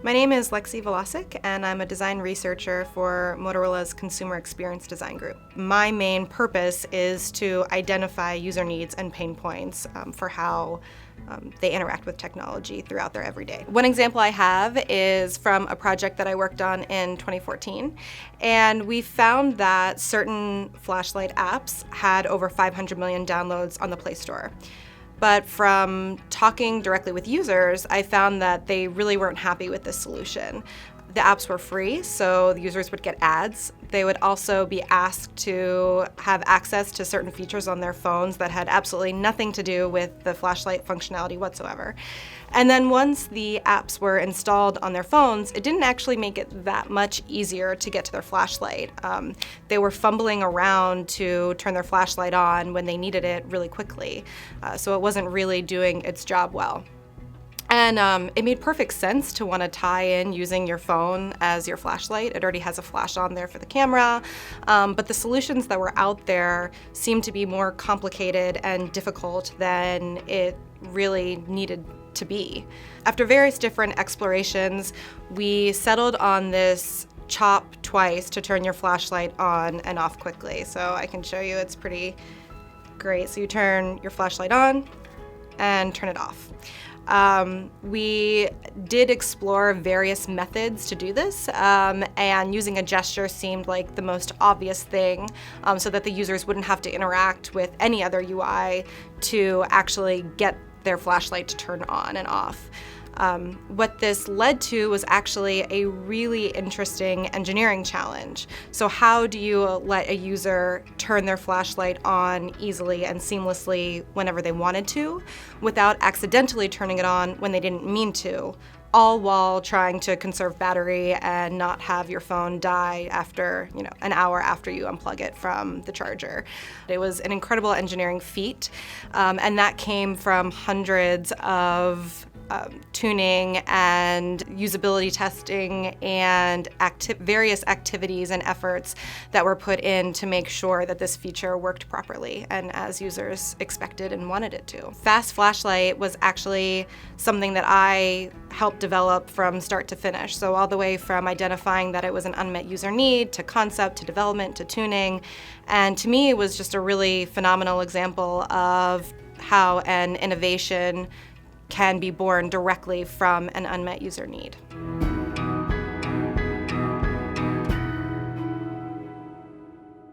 My name is Lexi Valasek, and I'm a design researcher for Motorola's Consumer Experience Design Group. My main purpose is to identify user needs and pain points for how they interact with technology throughout their everyday. One example I have is from a project that I worked on in 2014, and we found that certain flashlight apps had over 500 million downloads on the Play Store. But from talking directly with users, I found that they really weren't happy with this solution. The apps were free, so the users would get ads. They would also be asked to have access to certain features on their phones that had absolutely nothing to do with the flashlight functionality whatsoever. And then once the apps were installed on their phones, it didn't actually make it that much easier to get to their flashlight. They were fumbling around to turn their flashlight on when they needed it really quickly, so it wasn't really doing its job well. And it made perfect sense to want to tie in using your phone as your flashlight. It already has a flash on there for the camera, but the solutions that were out there seemed to be more complicated and difficult than it really needed to be. After various different explorations, we settled on this chop twice to turn your flashlight on and off quickly. So I can show you, it's pretty great. So you turn your flashlight on and turn it off. We did explore various methods to do this, and using a gesture seemed like the most obvious thing, so that the users wouldn't have to interact with any other UI to actually get their flashlight to turn on and off. What this led to was actually a really interesting engineering challenge. So how do you let a user turn their flashlight on easily and seamlessly whenever they wanted to, without accidentally turning it on when they didn't mean to, all while trying to conserve battery and not have your phone die after, an hour after you unplug it from the charger. It was an incredible engineering feat, and that came from hundreds of tuning and usability testing and various activities and efforts that were put in to make sure that this feature worked properly and as users expected and wanted it to. Fast Flashlight was actually something that I helped develop from start to finish. So all the way from identifying that it was an unmet user need, to concept, to development, to tuning. And to me, it was just a really phenomenal example of how an innovation can be born directly from an unmet user need.